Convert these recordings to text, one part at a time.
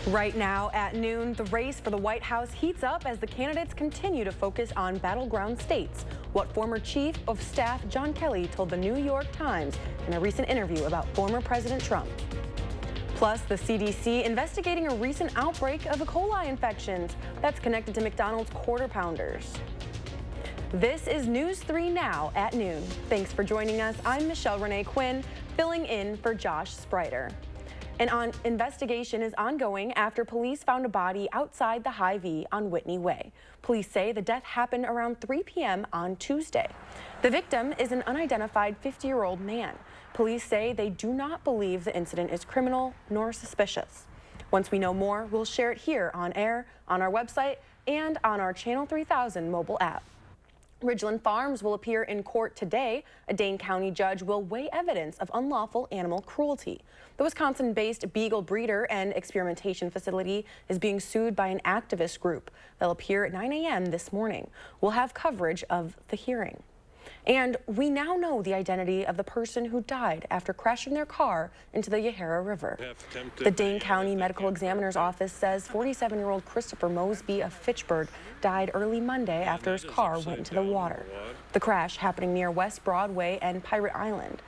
Right now at noon, the race for the White House heats up as the candidates continue to focus on battleground states. What former Chief of Staff John Kelly told the New York Times in a recent interview about former President Trump. Plus, the CDC investigating a recent outbreak of E. coli infections that's connected to McDonald's Quarter Pounders. This is News 3 Now at noon. Thanks for joining us. I'm Michelle Renee Quinn, filling in for Josh Spreiter. An investigation is ongoing after police found a body outside the Hy-Vee on Whitney Way. Police say the death happened around 3 p.m. on Tuesday. The victim is an unidentified 50-year-old man. Police say they do not believe the incident is criminal nor suspicious. Once we know more, we'll share it here on air, on our website, and on our Channel 3000 mobile app. Ridgeland Farms will appear in court today. A Dane County judge will weigh evidence of unlawful animal cruelty. The Wisconsin-based beagle breeder and experimentation facility is being sued by an activist group. They'll appear at 9 a.m. this morning. We'll have coverage of the hearing. And we now know the identity of the person who died after crashing their car into the Yahara River. The Dane County Medical Examiner's Office says 47-year-old Christopher Mosby of Fitchburg died early Monday after his car went into the water. The crash happening near West Broadway and Pirate Island.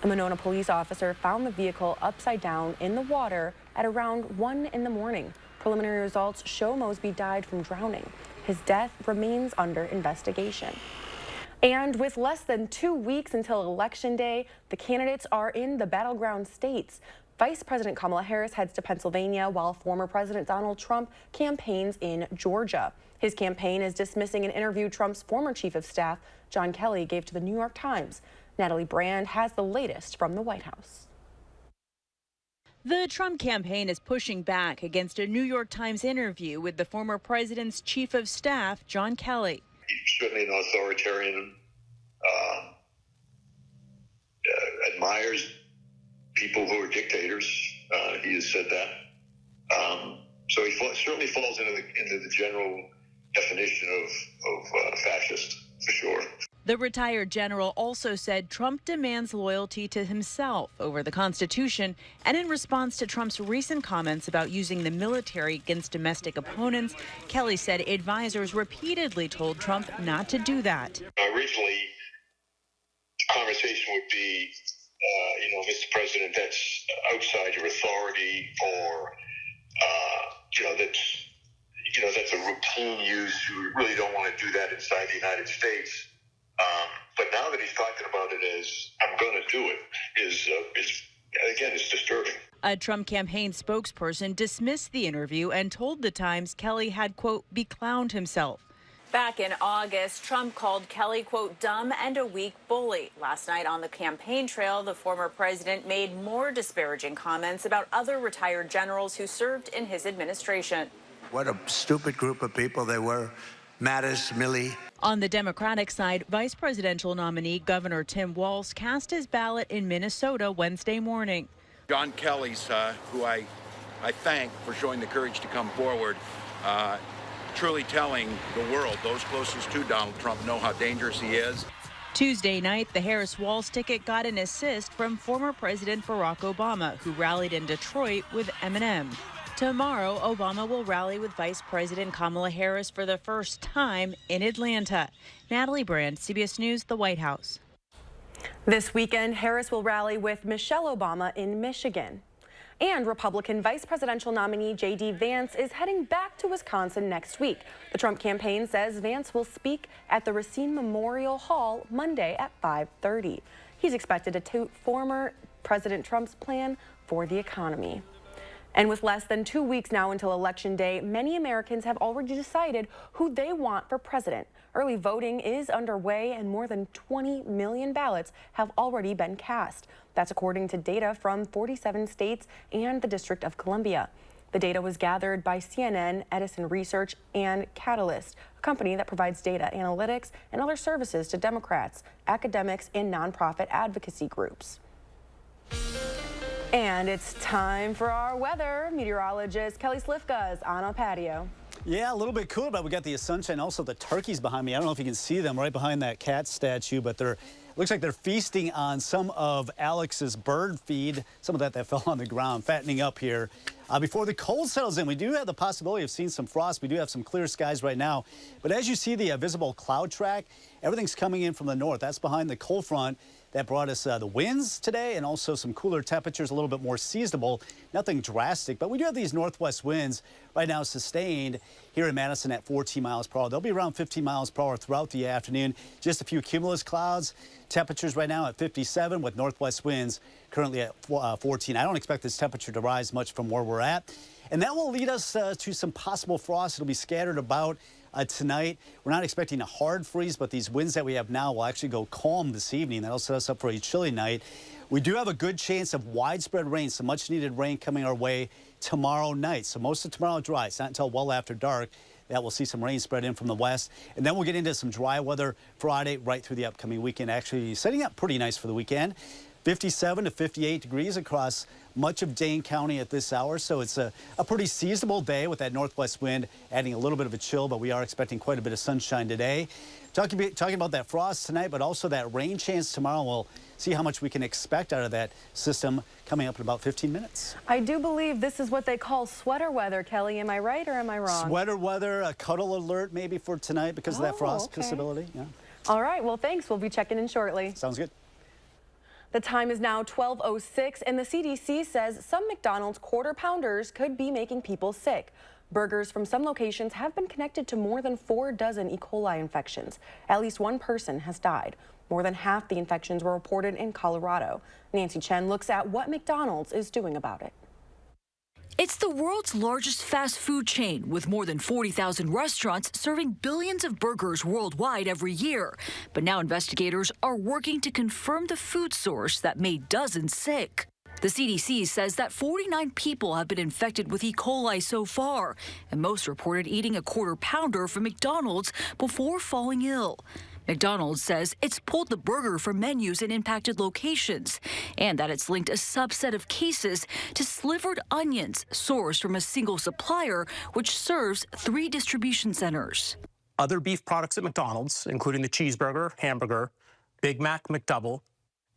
A Monona police officer found the vehicle upside down in the water at around 1 in the morning. Preliminary results show Mosby died from drowning. His death remains under investigation. And with less than 2 weeks until Election Day, the candidates are in the battleground states. Vice President Kamala Harris heads to Pennsylvania while former President Donald Trump campaigns in Georgia. His campaign is dismissing an interview Trump's former Chief of Staff, John Kelly, gave to the New York Times. Natalie Brand has the latest from the White House. The Trump campaign is pushing back against a New York Times interview with the former president's Chief of Staff, John Kelly. He's certainly an authoritarian, admires people who are dictators. He has said that. So he certainly falls into the general definition of fascist, for sure. The retired general also said Trump demands loyalty to himself over the Constitution, and in response to Trump's recent comments about using the military against domestic opponents, Kelly said advisors repeatedly told Trump not to do that. Originally, the conversation would be, Mr. President, that's outside your authority, or, that's a routine use. You really don't want to do that inside the United States. But now that he's talking about it as I'm going to do it is disturbing. A Trump campaign spokesperson dismissed the interview and told the Times Kelly had, quote, beclowned himself. Back in August, Trump called Kelly, quote, dumb and a weak bully. Last night on the campaign trail, the former president made more disparaging comments about other retired generals who served in his administration. What a stupid group of people they were. Mattis, Milley. On the Democratic side, vice presidential nominee Governor Tim Walz cast his ballot in Minnesota Wednesday morning. John Kelly's, who I thank for showing the courage to come forward, truly telling the world, those closest to Donald Trump know how dangerous he is. Tuesday night, the Harris-Walz ticket got an assist from former President Barack Obama, who rallied in Detroit with Eminem. Tomorrow, Obama will rally with Vice President Kamala Harris for the first time in Atlanta. Natalie Brand, CBS News, the White House. This weekend, Harris will rally with Michelle Obama in Michigan. And Republican vice presidential nominee J.D. Vance is heading back to Wisconsin next week. The Trump campaign says Vance will speak at the Racine Memorial Hall Monday at 5:30. He's expected to tout former President Trump's plan for the economy. And with less than 2 weeks now until Election Day, many Americans have already decided who they want for president. Early voting is underway and more than 20 million ballots have already been cast. That's according to data from 47 states and the District of Columbia. The data was gathered by CNN, Edison Research, and Catalyst, a company that provides data analytics and other services to Democrats, academics, and nonprofit advocacy groups. And it's time for our weather. Meteorologist Kelly Slifka is on a patio. Yeah, a little bit cooler, but we got the sunshine, also the turkeys behind me. I don't know if you can see them right behind that cat statue, but they're Looks like they're feasting on some of Alex's bird feed, some of that fell on the ground, fattening up here. Before the cold settles in, we do have the possibility of seeing some frost. We do have some clear skies right now. But as you see the visible cloud track, everything's coming in from the north. That's behind the cold front that brought us the winds today and also some cooler temperatures, a little bit more seasonable. Nothing drastic, but we do have these northwest winds right now sustained here in Madison at 14 miles per hour. They'll be around 15 miles per hour throughout the afternoon. Just a few cumulus clouds. Temperatures right now at 57 with northwest winds currently at 14. I don't expect this temperature to rise much from where we're at. And that will lead us to some possible frost. It'll be scattered about tonight. We're not expecting a hard freeze, but these winds that we have now will actually go calm this evening. That'll set us up for a chilly night. We do have a good chance of widespread rain, some much needed rain coming our way tomorrow night. So most of tomorrow dry. It's not until well after dark that we'll see some rain spread in from the west. And then we'll get into some dry weather Friday right through the upcoming weekend. Actually setting up pretty nice for the weekend. 57 to 58 degrees across much of Dane County at this hour. So it's a pretty seasonable day with that northwest wind adding a little bit of a chill, but we are expecting quite a bit of sunshine today. Talking about that frost tonight, but also that rain chance tomorrow. We'll see how much we can expect out of that system coming up in about 15 minutes. I do believe this is what they call sweater weather, Kelly. Am I right or am I wrong? Sweater weather, a cuddle alert maybe for tonight because of that frost possibility. Yeah. All right. Well, thanks. We'll be checking in shortly. Sounds good. The time is now 12:06, and the CDC says some McDonald's quarter pounders could be making people sick. Burgers from some locations have been connected to more than 4 dozen E. coli infections. At least one person has died. More than half the infections were reported in Colorado. Nancy Chen looks at what McDonald's is doing about it. It's the world's largest fast food chain with more than 40,000 restaurants serving billions of burgers worldwide every year. But now investigators are working to confirm the food source that made dozens sick. The CDC says that 49 people have been infected with E. coli so far, and most reported eating a quarter pounder from McDonald's before falling ill. McDonald's says it's pulled the burger from menus in impacted locations and that it's linked a subset of cases to slivered onions sourced from a single supplier, which serves 3 distribution centers. Other beef products at McDonald's, including the cheeseburger, hamburger, Big Mac, McDouble,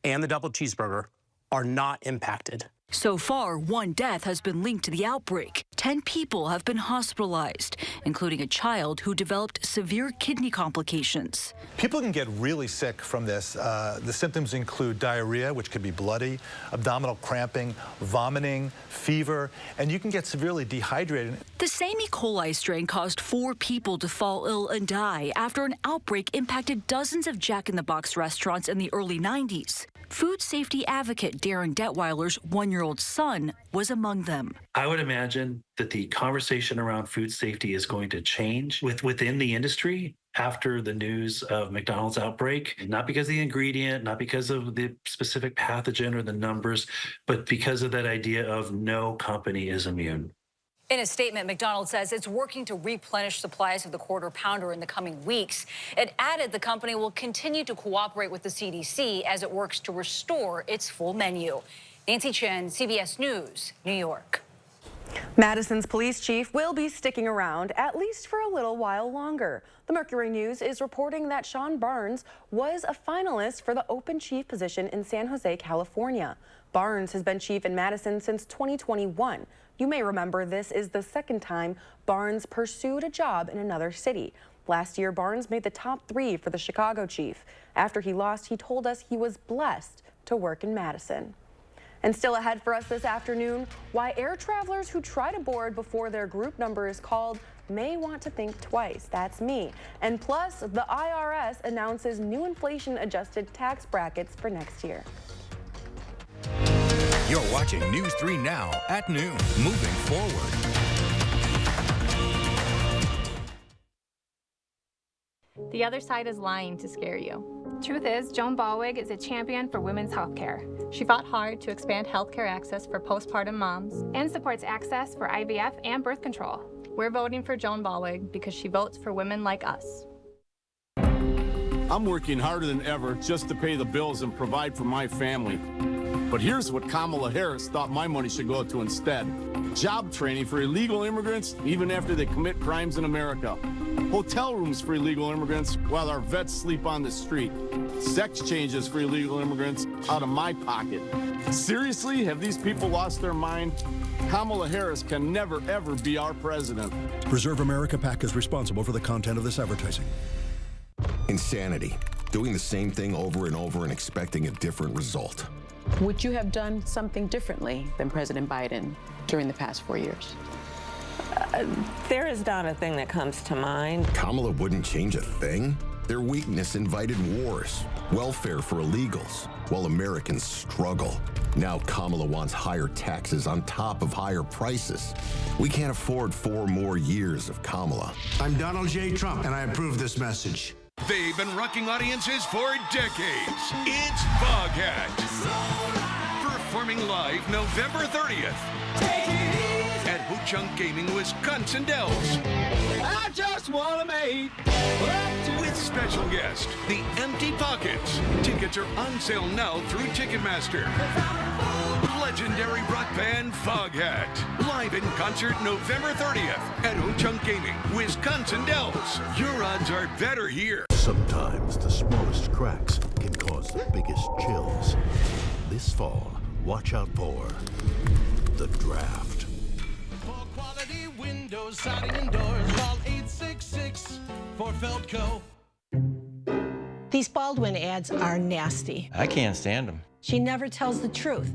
and the double cheeseburger, are not impacted. So far, 1 death has been linked to the outbreak. 10 people have been hospitalized, including a child who developed severe kidney complications. People can get really sick from this. The symptoms include diarrhea, which could be bloody, abdominal cramping, vomiting, fever, and you can get severely dehydrated. The same E. coli strain caused 4 people to fall ill and die after an outbreak impacted dozens of Jack in the Box restaurants in the early 90s. Food safety advocate Darren Detweiler's 1-year-old son was among them. I would imagine that the conversation around food safety is going to change within the industry after the news of McDonald's outbreak, not because of the ingredient, not because of the specific pathogen or the numbers, but because of that idea of no company is immune. In a statement, McDonald's says it's working to replenish supplies of the quarter pounder in the coming weeks. It added the company will continue to cooperate with the CDC as it works to restore its full menu. Nancy Chen, CBS News, New York. Madison's police chief will be sticking around at least for a little while longer. The Mercury News is reporting that Sean Barnes was a finalist for the open chief position in San Jose, California. Barnes has been chief in Madison since 2021. You may remember this is the second time Barnes pursued a job in another city. Last year, Barnes made the top 3 for the Chicago chief. After he lost, he told us he was blessed to work in Madison. And still ahead for us this afternoon, why air travelers who try to board before their group number is called may want to think twice. That's me. And plus, the IRS announces new inflation-adjusted tax brackets for next year. You're watching News 3 Now at noon. Moving forward. The other side is lying to scare you. Truth is, Joan Ballweg is a champion for women's health care. She fought hard to expand healthcare access for postpartum moms and supports access for IVF and birth control. We're voting for Joan Ballweg because she votes for women like us. I'm working harder than ever just to pay the bills and provide for my family. But here's what Kamala Harris thought my money should go to instead. Job training for illegal immigrants, even after they commit crimes in America. Hotel rooms for illegal immigrants while our vets sleep on the street. Sex changes for illegal immigrants out of my pocket. Seriously, have these people lost their mind? Kamala Harris can never, ever be our president. Preserve America PAC is responsible for the content of this advertising. Insanity. Doing the same thing over and over and expecting a different result. Would you have done something differently than President Biden during the past 4 years? There is not a thing that comes to mind. Kamala wouldn't change a thing? Their weakness invited wars, welfare for illegals, while Americans struggle. Now Kamala wants higher taxes on top of higher prices. We can't afford 4 more years of Kamala. I'm Donald J. Trump, and I approve this message. They've been rocking audiences for decades. It's Foghat. Performing live November 30th at Ho-Chunk Gaming, Wisconsin Dells. I just want to make with special guest, The Empty Pockets. Tickets are on sale now through Ticketmaster. Legendary rock band Foghat. Live in concert November 30th at Ho-Chunk Gaming, Wisconsin Dells. Your odds are better here. Sometimes the smallest cracks can cause the biggest chills. This fall, watch out for The Draft. For quality windows, siding, and doors, call 866 for Feldco. These Baldwin ads are nasty. I can't stand them. She never tells the truth.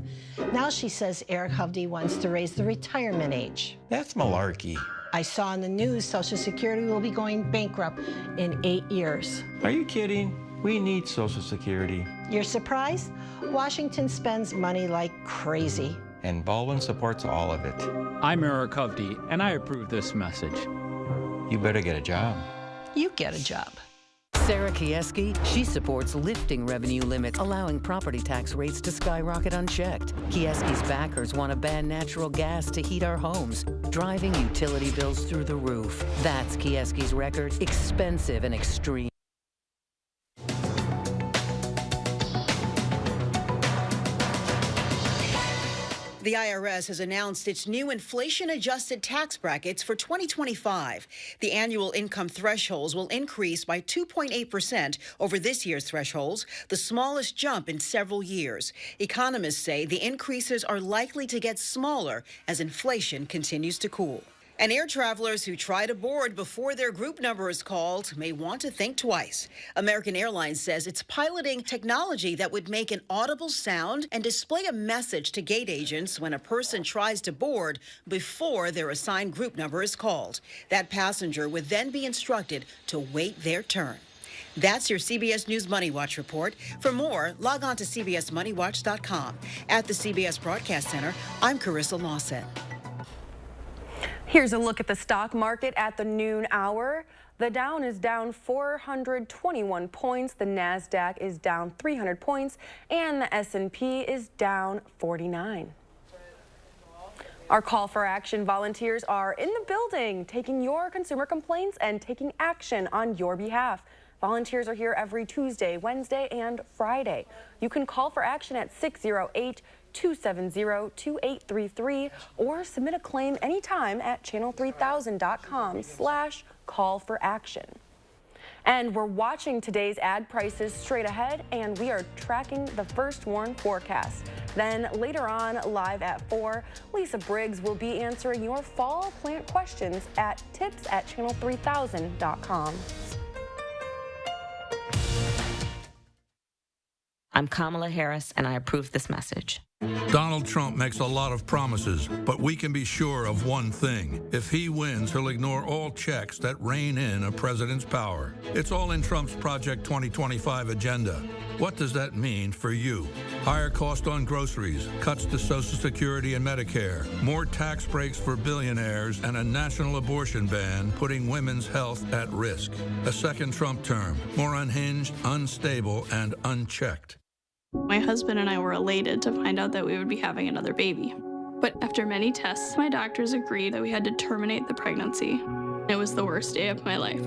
Now she says Eric Hovde wants to raise the retirement age. That's malarkey. I saw in the news Social Security will be going bankrupt in 8 years. Are you kidding? We need Social Security. You're surprised? Washington spends money like crazy. And Baldwin supports all of it. I'm Eric Hovde, and I approve this message. You better get a job. You get a job. Sarah Kieski, she supports lifting revenue limits, allowing property tax rates to skyrocket unchecked. Kieski's backers want to ban natural gas to heat our homes, driving utility bills through the roof. That's Kieski's record, expensive and extreme. The IRS has announced its new inflation-adjusted tax brackets for 2025. The annual income thresholds will increase by 2.8% over this year's thresholds, the smallest jump in several years. Economists say the increases are likely to get smaller as inflation continues to cool. And air travelers who try to board before their group number is called may want to think twice. American Airlines says it's piloting technology that would make an audible sound and display a message to gate agents when a person tries to board before their assigned group number is called. That passenger would then be instructed to wait their turn. That's your CBS News Money Watch report. For more, log on to cbsmoneywatch.com. At the CBS Broadcast Center, I'm Carissa Lawson. Here's a look at the stock market at the noon hour. The Dow is down 421 points, the NASDAQ is down 300 points, and the S&P is down 49. Our call for action volunteers are in the building, taking your consumer complaints and taking action on your behalf. Volunteers are here every Tuesday, Wednesday, and Friday. You can call for action at 608-270-2833 or submit a claim anytime at channel3000.com/call-for-action. And we're watching today's ad prices straight ahead, and we are tracking the first warn forecast. Then later on, live at 4, Lisa Briggs will be answering your fall plant questions at tips@channel3000.com. I'm Kamala Harris, and I approve this message. Donald Trump makes a lot of promises, but we can be sure of one thing. If he wins, he'll ignore all checks that rein in a president's power. It's all in Trump's Project 2025 agenda. What does that mean for you? Higher cost on groceries, cuts to Social Security and Medicare, more tax breaks for billionaires, and a national abortion ban putting women's health at risk. A second Trump term, more unhinged, unstable, and unchecked. My husband and I were elated to find out that we would be having another baby. But after many tests, my doctors agreed that we had to terminate the pregnancy. It was the worst day of my life.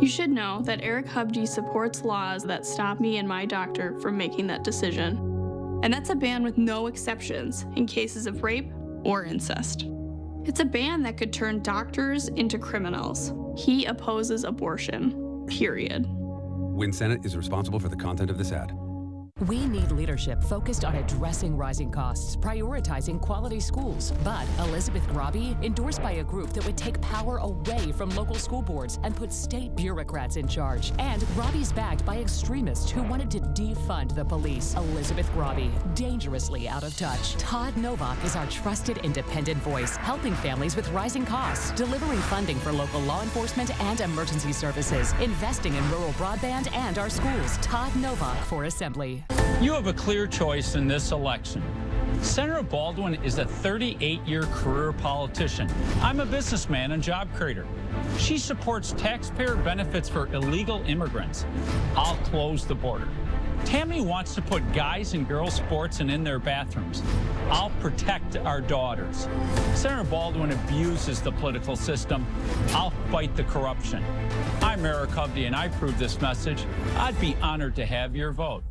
You should know that Eric Hovde supports laws that stop me and my doctor from making that decision. And that's a ban with no exceptions in cases of rape or incest. It's a ban that could turn doctors into criminals. He opposes abortion, period. WIN Senate is responsible for the content of this ad. We need leadership focused on addressing rising costs, prioritizing quality schools. But Elizabeth Grabe, endorsed by a group that would take power away from local school boards and put state bureaucrats in charge. And Grabe's backed by extremists who wanted to defund the police. Elizabeth Grabe, dangerously out of touch. Todd Novak is our trusted independent voice, helping families with rising costs, delivering funding for local law enforcement and emergency services, investing in rural broadband and our schools. Todd Novak for Assembly. You have a clear choice in this election. Senator Baldwin is a 38-year career politician. I'm a businessman and job creator. She supports taxpayer benefits for illegal immigrants. I'll close the border. Tammy wants to put guys and girls sports in their bathrooms. I'll protect our daughters. Senator Baldwin abuses the political system. I'll fight the corruption. I'm Eric Hovde, and I approve this message. I'd be honored to have your vote.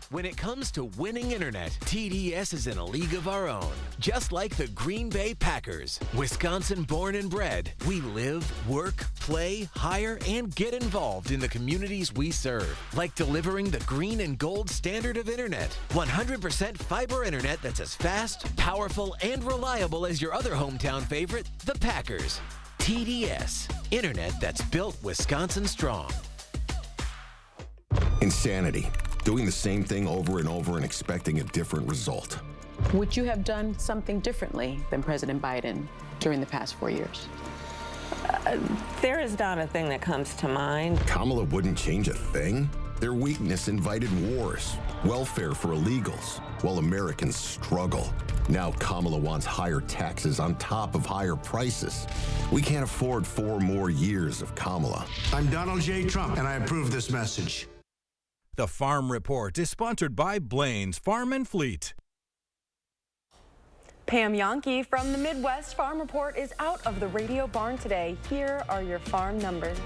When it comes to winning internet, TDS is in a league of our own. Just like the Green Bay Packers, Wisconsin born and bred, we live, work, play, hire, and get involved in the communities we serve. Like delivering the green and gold standard of internet. 100% fiber internet that's as fast, powerful, and reliable as your other hometown favorite, the Packers. TDS, internet that's built Wisconsin strong. Insanity. Doing the same thing over and over and expecting a different result. Would you have done something differently than President Biden during the past 4 years? There is not a thing that comes to mind. Kamala wouldn't change a thing? Their weakness invited wars, welfare for illegals, while Americans struggle. Now Kamala wants higher taxes on top of higher prices. We can't afford 4 more years of Kamala. I'm Donald J. Trump, and I approve this message. The Farm Report is sponsored by Blaine's Farm and Fleet. Pam Yonke from the Midwest Farm Report is out of the radio barn today. Here are your farm numbers.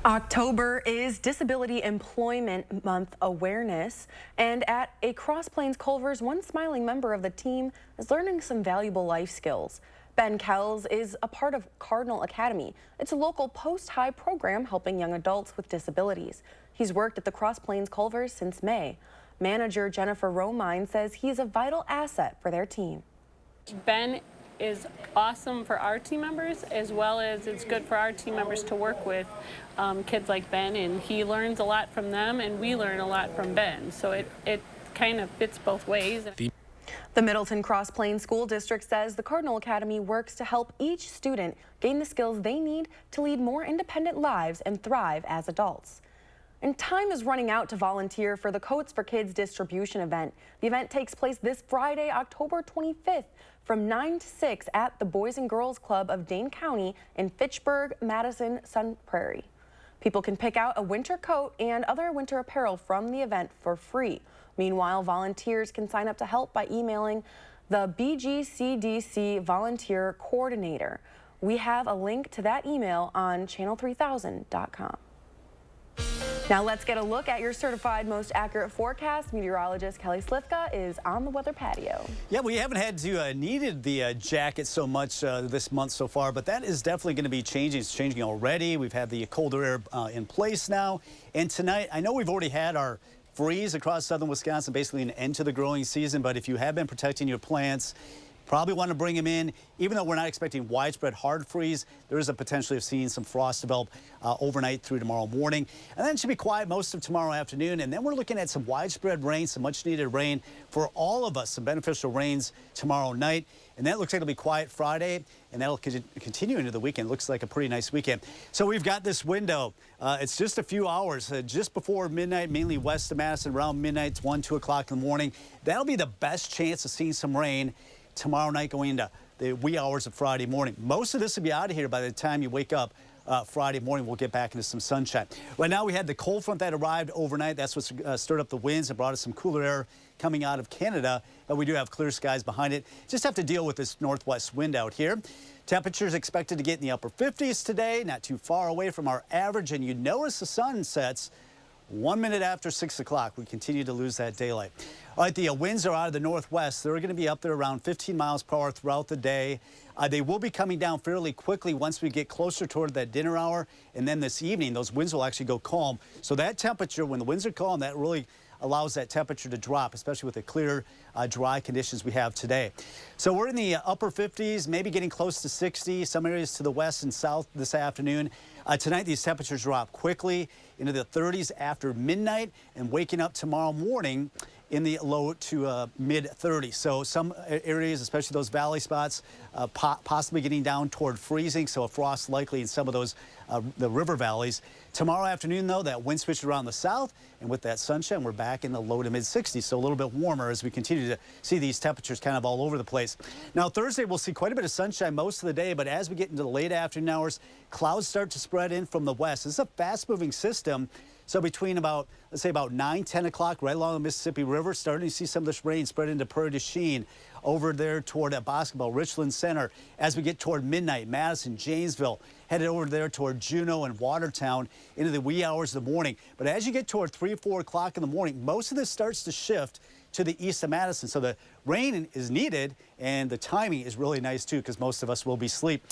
October is Disability Employment Month Awareness, and at a Cross Plains Culver's, one smiling member of the team is learning some valuable life skills. Ben Kells is a part of Cardinal Academy. It's a local post-high program helping young adults with disabilities. He's worked at the Cross Plains Culver's since May. Manager Jennifer Romine says he's a vital asset for their team. Ben is awesome for our team members, as well as it's good for our team members to work with kids like Ben, and he learns a lot from them and we learn a lot from Ben, so it kind of fits both ways. The Middleton Cross Plains School District says the Cardinal Academy works to help each student gain the skills they need to lead more independent lives and thrive as adults. And time is running out to volunteer for the Coats for Kids distribution event. The event takes place this Friday, October 25th from 9 to 6 at the Boys and Girls Club of Dane County in Fitchburg, Madison, Sun Prairie. People can pick out a winter coat and other winter apparel from the event for free. Meanwhile, volunteers can sign up to help by emailing the BGCDC Volunteer Coordinator. We have a link to that email on channel3000.com. Now let's get a look at your certified most accurate forecast. Meteorologist Kelly Slifka is on the weather patio. Yeah, we haven't had to needed the jacket so much this month so far, but that is definitely going to be changing. It's changing already. We've had the colder air in place now. And tonight, I know we've already had our freeze across southern Wisconsin, basically an end to the growing season, but if you have been protecting your plants, Probably want to bring them in, even though we're not expecting widespread hard freeze. There is a potential of seeing some frost develop overnight through tomorrow morning. And then it should be quiet most of tomorrow afternoon. And then we're looking at some widespread rain, some much needed rain for all of us, some beneficial rains tomorrow night. And that looks like it'll be quiet Friday, and that'll continue into the weekend. Looks like a pretty nice weekend. So we've got this window. It's just a few hours, just before midnight, mainly west of Madison, around midnight, 1, 2 o'clock in the morning. That'll be the best chance of seeing some rain tomorrow night going into the wee hours of Friday morning. Most of this will be out of here by the time you wake up Friday morning. We'll get back into some sunshine. Right now we had the cold front that arrived overnight. That's what stirred up the winds and brought us some cooler air coming out of Canada, but we do have clear skies behind it. Just have to deal with this northwest wind out here. Temperatures expected to get in the upper 50s today, not too far away from our average, and you notice the sun sets 1 minute after 6 o'clock. We continue to lose that daylight. All right, the winds are out of the northwest. They're going to be up there around 15 miles per hour throughout the day. They will be coming down fairly quickly once we get closer toward that dinner hour. And then this evening, those winds will actually go calm. So that temperature, when the winds are calm, that really allows that temperature to drop, especially with the clear, dry conditions we have today. So we're in the upper 50s, maybe getting close to 60, some areas to the west and south this afternoon. Tonight, these temperatures drop quickly into the 30s after midnight and waking up tomorrow morning in the low to mid 30s. So some areas, especially those valley spots, possibly getting down toward freezing. So a frost likely in some of those the river valleys. Tomorrow afternoon, though, that wind switched around the south, and with that sunshine, we're back in the low to mid 60s. So a little bit warmer as we continue to see these temperatures kind of all over the place. Now Thursday, we'll see quite a bit of sunshine most of the day, but as we get into the late afternoon hours, clouds start to spread in from the west. This is a fast-moving system. So between about, let's say about 9, 10 o'clock, right along the Mississippi River, starting to see some of this rain spread into Prairie du Chien, over there toward Basketball, Richland Center. As we get toward midnight, Madison, Janesville, headed over there toward Juneau and Watertown into the wee hours of the morning. But as you get toward 3 or 4 o'clock in the morning, most of this starts to shift to the east of Madison. So the rain is needed, and the timing is really nice, too, because most of us will be asleep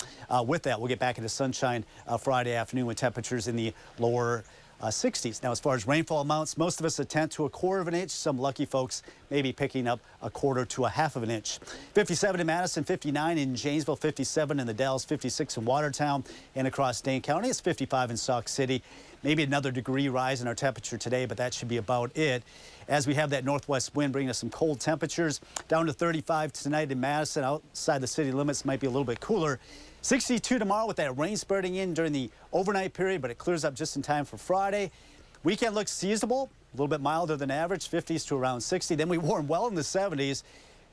with that. We'll get back into sunshine Friday afternoon with temperatures in the lower 60s. Now, as far as rainfall amounts, most of us a 1/10 to 1/4 of an inch. Some lucky folks may be picking up 1/4 to 1/2 of an inch. 57 in Madison, 59 in Janesville, 57 in the Dells, 56 in Watertown, and across Dane County, it's 55 in Sauk City. Maybe another degree rise in our temperature today, but that should be about it. As we have that northwest wind bringing us some cold temperatures, down to 35 tonight in Madison. Outside the city limits might be a little bit cooler. 62 tomorrow with that rain spreading in during the overnight period, but it clears up just in time for Friday. Weekend looks seasonable, a little bit milder than average, 50s to around 60. Then we warm well in the 70s.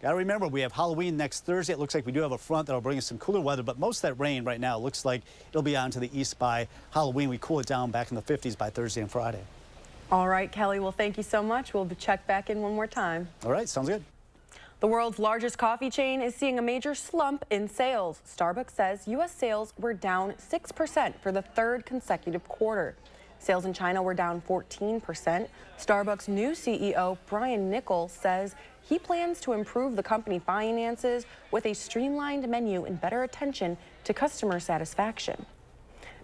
Got to remember, we have Halloween next Thursday. It looks like we do have a front that'll bring us some cooler weather, but most of that rain right now looks like it'll be on to the east by Halloween. We cool it down back in the 50s by Thursday and Friday. All right, Kelly, well, thank you so much. We'll check back in one more time. All right, sounds good. The world's largest coffee chain is seeing a major slump in sales. Starbucks says U.S. sales were down 6% for the third consecutive quarter. Sales in China were down 14%. Starbucks' new CEO, Brian Niccol, says he plans to improve the company finances with a streamlined menu and better attention to customer satisfaction.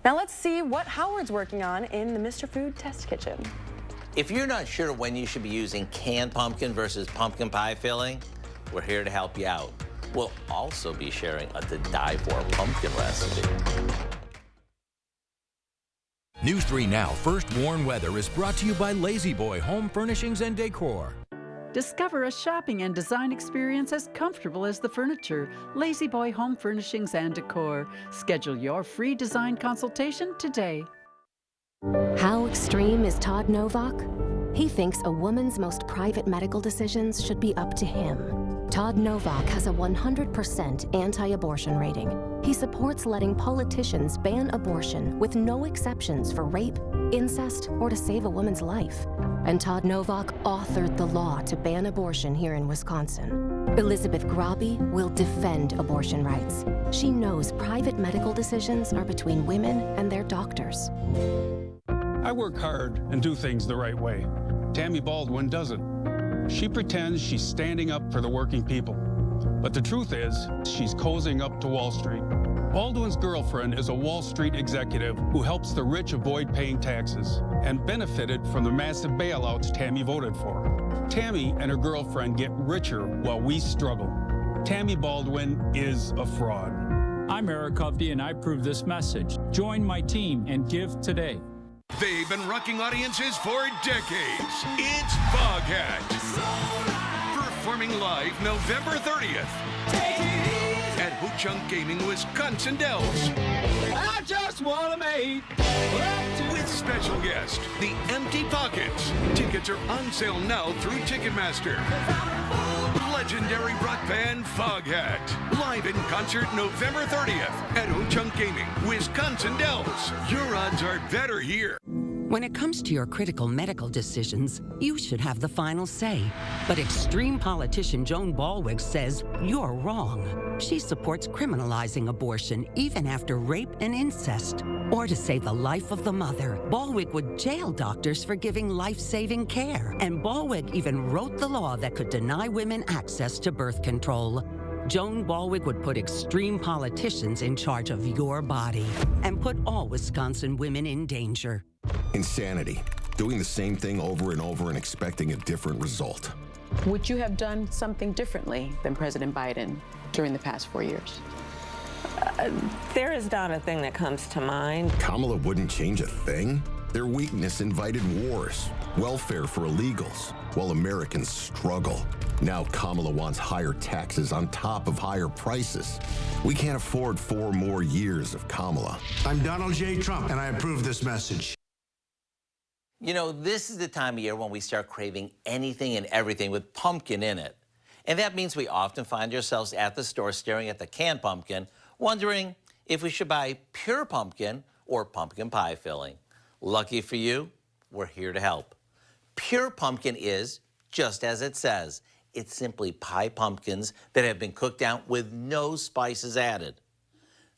Now let's see what Howard's working on in the Mr. Food Test Kitchen. If you're not sure when you should be using canned pumpkin versus pumpkin pie filling, we're here to help you out. We'll also be sharing a to-die-for pumpkin recipe. News 3 Now First Warn Weather is brought to you by Lazy Boy Home Furnishings and Decor. Discover a shopping and design experience as comfortable as the furniture. Lazy Boy Home Furnishings and Decor. Schedule your free design consultation today. How extreme is Todd Novak? He thinks a woman's most private medical decisions should be up to him. Todd Novak has a 100% anti-abortion rating. He supports letting politicians ban abortion with no exceptions for rape, incest, or to save a woman's life. And Todd Novak authored the law to ban abortion here in Wisconsin. Elizabeth Grabe will defend abortion rights. She knows private medical decisions are between women and their doctors. I work hard and do things the right way. Tammy Baldwin doesn't. She pretends she's standing up for the working people. But the truth is, she's cozying up to Wall Street. Baldwin's girlfriend is a Wall Street executive who helps the rich avoid paying taxes and benefited from the massive bailouts Tammy voted for. Tammy and her girlfriend get richer while we struggle. Tammy Baldwin is a fraud. I'm Eric Hovde, and I approve this message. Join my team and give today. They've been rocking audiences for decades. It's Foghat. Performing live November 30th at Ho-Chunk Gaming, Wisconsin Dells. I just want to make with special guest, The Empty Pockets. Tickets are on sale now through Ticketmaster. Legendary rock band Foghat. Live in concert November 30th at Ho-Chunk Gaming, Wisconsin Dells. Your odds are better here. When it comes to your critical medical decisions, you should have the final say. But extreme politician Joan Ballweg says you're wrong. She supports criminalizing abortion even after rape and incest. Or to save the life of the mother, Ballweg would jail doctors for giving life-saving care. And Ballweg even wrote the law that could deny women access to birth control. Joan Ballweg would put extreme politicians in charge of your body and put all Wisconsin women in danger. Insanity. Doing the same thing over and over and expecting a different result. Would you have done something differently than President Biden during the past 4 years? There is not a thing that comes to mind. Kamala wouldn't change a thing? Their weakness invited wars, welfare for illegals, while Americans struggle. Now Kamala wants higher taxes on top of higher prices. We can't afford 4 more years of Kamala. I'm Donald J. Trump, and I approve this message. You know, this is the time of year when we start craving anything and everything with pumpkin in it. And that means we often find ourselves at the store staring at the canned pumpkin, wondering if we should buy pure pumpkin or pumpkin pie filling. Lucky for you, we're here to help. Pure pumpkin is, just as it says, it's simply pie pumpkins that have been cooked down with no spices added.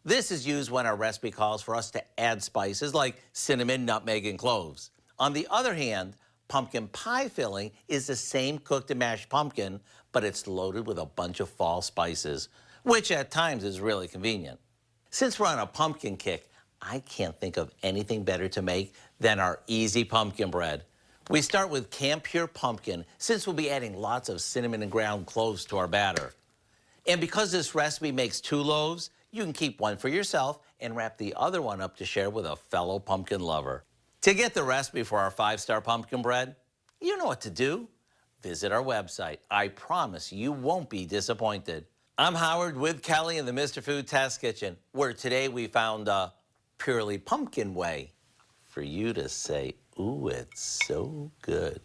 This is used when our recipe calls for us to add spices like cinnamon, nutmeg, and cloves. On the other hand, pumpkin pie filling is the same cooked and mashed pumpkin, but it's loaded with a bunch of fall spices, which at times is really convenient. Since we're on a pumpkin kick, I can't think of anything better to make than our easy pumpkin bread. We start with canned pure pumpkin, since we'll be adding lots of cinnamon and ground cloves to our batter. And because this recipe makes 2 loaves, you can keep one for yourself and wrap the other one up to share with a fellow pumpkin lover. To get the recipe for our 5-star pumpkin bread, you know what to do. Visit our website. I promise you won't be disappointed. I'm Howard with Kelly in the Mr. Food Test Kitchen, where today we found a purely pumpkin way for you to say, ooh, it's so good.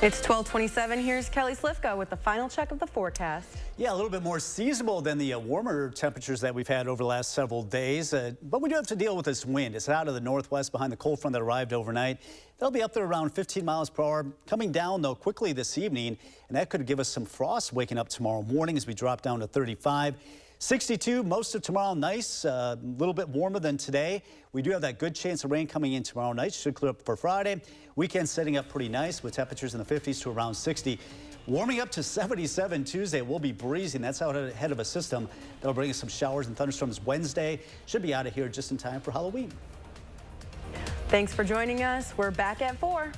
It's 12:27. Here's Kelly Slifka with the final check of the forecast. Yeah, a little bit more seasonable than the warmer temperatures that we've had over the last several days. But we do have to deal with this wind. It's out of the northwest behind the cold front that arrived overnight. They'll be up there around 15 miles per hour. Coming down, though, quickly this evening. And that could give us some frost waking up tomorrow morning as we drop down to 35. 62 most of tomorrow, nice, a little bit warmer than today. We do have that good chance of rain coming in tomorrow night. Should clear up for Friday. Weekend setting up pretty nice with temperatures in the 50s to around 60. Warming up to 77 Tuesday. We'll be breezing. That's out ahead of a system that'll bring us some showers and thunderstorms Wednesday. Should be out of here just in time for Halloween. Thanks for joining us. We're back at 4.